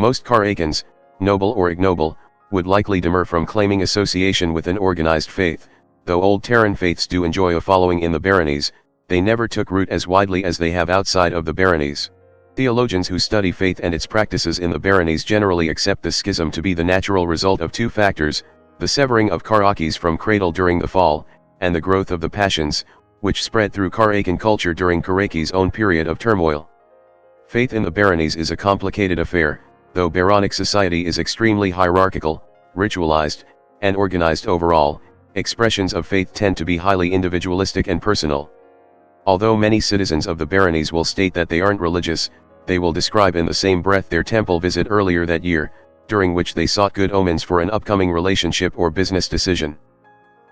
Most Karaikans, noble or ignoble, would likely demur from claiming association with an organized faith. Though old Terran faiths do enjoy a following in the baronies, they never took root as widely as they have outside of the baronies. Theologians who study faith and its practices in the baronies generally accept the schism to be the natural result of two factors: the severing of Karakis from cradle during the fall, and the growth of the passions, which spread through Karaikan culture during Karaki's own period of turmoil. Faith in the baronies is a complicated affair, though baronic society is extremely hierarchical, ritualized, and organized overall. Expressions of faith tend to be highly individualistic and personal. Although many citizens of the baronies will state that they aren't religious, they will describe in the same breath their temple visit earlier that year, during which they sought good omens for an upcoming relationship or business decision.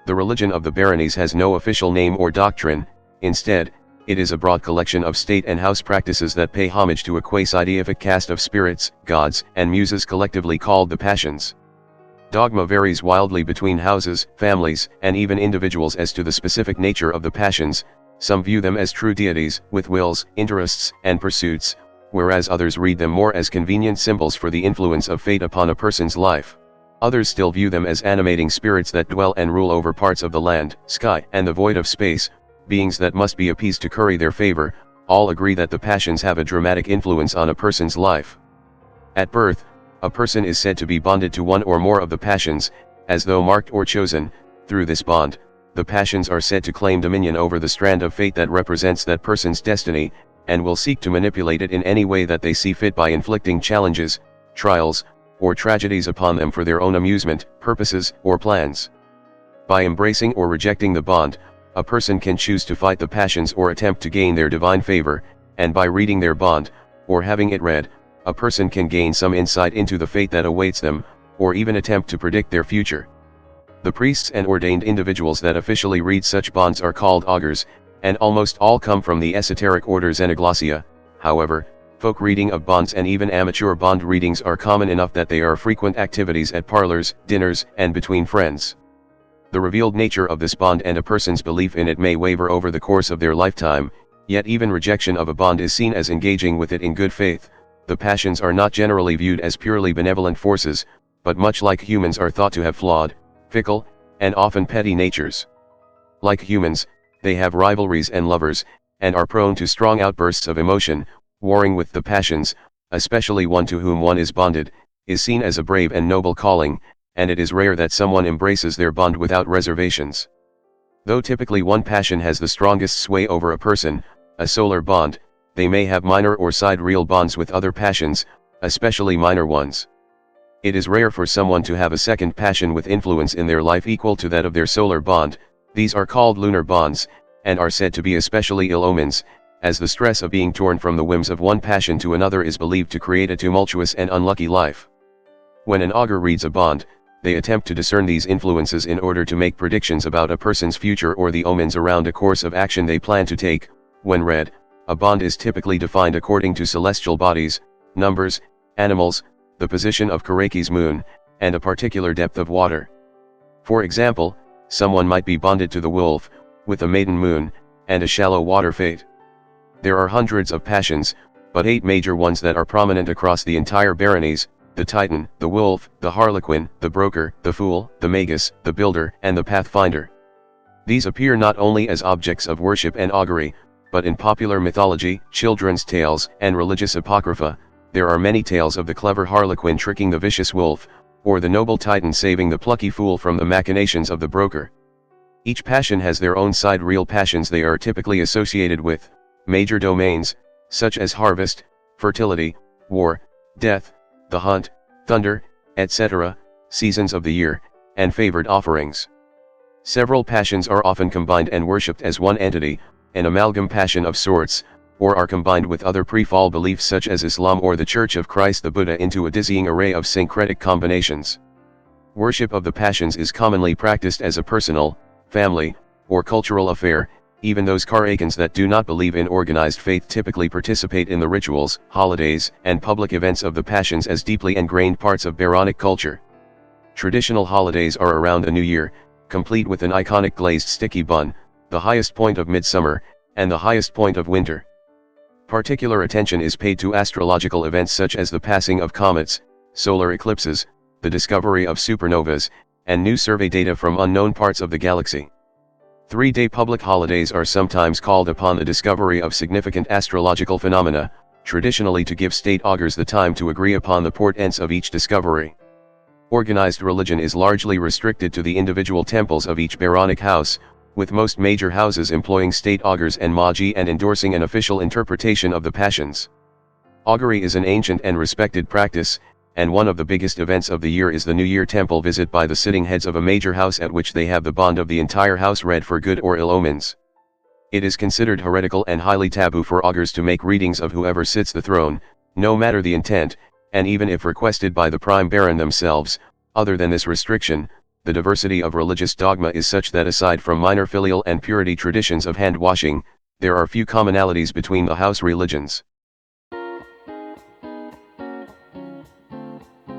The religion of the baronies has no official name or doctrine. Instead, it is a broad collection of state and house practices that pay homage to a quasi-deific caste of spirits, gods, and muses collectively called the passions. Dogma varies wildly between houses, families, and even individuals as to the specific nature of the passions. Some view them as true deities, with wills, interests, and pursuits, whereas others read them more as convenient symbols for the influence of fate upon a person's life. Others still view them as animating spirits that dwell and rule over parts of the land, sky, and the void of space, beings that must be appeased to curry their favor. All agree that the passions have a dramatic influence on a person's life. At birth, a person is said to be bonded to one or more of the passions, as though marked or chosen. Through this bond, the passions are said to claim dominion over the strand of fate that represents that person's destiny, and will seek to manipulate it in any way that they see fit by inflicting challenges, trials, or tragedies upon them for their own amusement, purposes, or plans. By embracing or rejecting the bond, a person can choose to fight the passions or attempt to gain their divine favor, and by reading their bond, or having it read, a person can gain some insight into the fate that awaits them, or even attempt to predict their future. The priests and ordained individuals that officially read such bonds are called augurs, and almost all come from the esoteric order Xenoglossia. However, folk reading of bonds and even amateur bond readings are common enough that they are frequent activities at parlors, dinners, and between friends. The revealed nature of this bond and a person's belief in it may waver over the course of their lifetime, yet even rejection of a bond is seen as engaging with it in good faith. The passions are not generally viewed as purely benevolent forces, but much like humans are thought to have flawed, fickle, and often petty natures. Like humans, they have rivalries and lovers, and are prone to strong outbursts of emotion. Warring with the passions, especially one to whom one is bonded, is seen as a brave and noble calling, and it is rare that someone embraces their bond without reservations. Though typically one passion has the strongest sway over a person, a solar bond, they may have minor or sidereal bonds with other passions, especially minor ones. It is rare for someone to have a second passion with influence in their life equal to that of their solar bond. These are called lunar bonds, and are said to be especially ill omens, as the stress of being torn from the whims of one passion to another is believed to create a tumultuous and unlucky life. When an augur reads a bond, they attempt to discern these influences in order to make predictions about a person's future or the omens around a course of action they plan to take. When read, a bond is typically defined according to celestial bodies, numbers, animals, the position of Karaki's moon, and a particular depth of water. For example, someone might be bonded to the wolf, with a maiden moon, and a shallow water fate. There are hundreds of passions, but 8 major ones that are prominent across the entire baronies: the Titan, the Wolf, the Harlequin, the Broker, the Fool, the Magus, the Builder, and the Pathfinder. These appear not only as objects of worship and augury, but in popular mythology, children's tales, and religious apocrypha. There are many tales of the clever Harlequin tricking the vicious Wolf, or the noble Titan saving the plucky Fool from the machinations of the Broker. Each passion has their own sidereal passions they are typically associated with: major domains, such as harvest, fertility, war, death, the hunt, thunder, etc., seasons of the year, and favored offerings. Several passions are often combined and worshipped as one entity, an amalgam passion of sorts, or are combined with other pre-fall beliefs such as Islam or the Church of Christ the Buddha into a dizzying array of syncretic combinations. Worship of the passions is commonly practiced as a personal, family, or cultural affair. Even those Karaikans that do not believe in organized faith typically participate in the rituals, holidays, and public events of the passions as deeply ingrained parts of Baronic culture. Traditional holidays are around a new year, complete with an iconic glazed sticky bun, the highest point of midsummer, and the highest point of winter. Particular attention is paid to astrological events such as the passing of comets, solar eclipses, the discovery of supernovas, and new survey data from unknown parts of the galaxy. 3-day public holidays are sometimes called upon the discovery of significant astrological phenomena, traditionally to give state augurs the time to agree upon the portents of each discovery. Organized religion is largely restricted to the individual temples of each Bharonic house, with most major houses employing state augurs and magi and endorsing an official interpretation of the passions. Augury is an ancient and respected practice, and one of the biggest events of the year is the New Year temple visit by the sitting heads of a major house, at which they have the bond of the entire house read for good or ill omens. It is considered heretical and highly taboo for augurs to make readings of whoever sits the throne, no matter the intent, and even if requested by the prime baron themselves. Other than this restriction, the diversity of religious dogma is such that aside from minor filial and purity traditions of hand-washing, there are few commonalities between the house religions.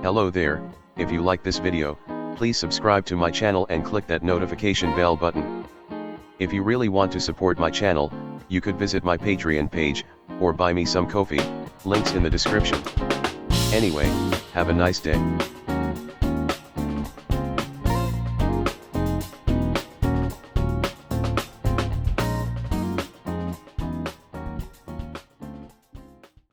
Hello there, if you like this video, please subscribe to my channel and click that notification bell button. If you really want to support my channel, you could visit my Patreon page, or buy me some coffee, links in the description. Anyway, have a nice day.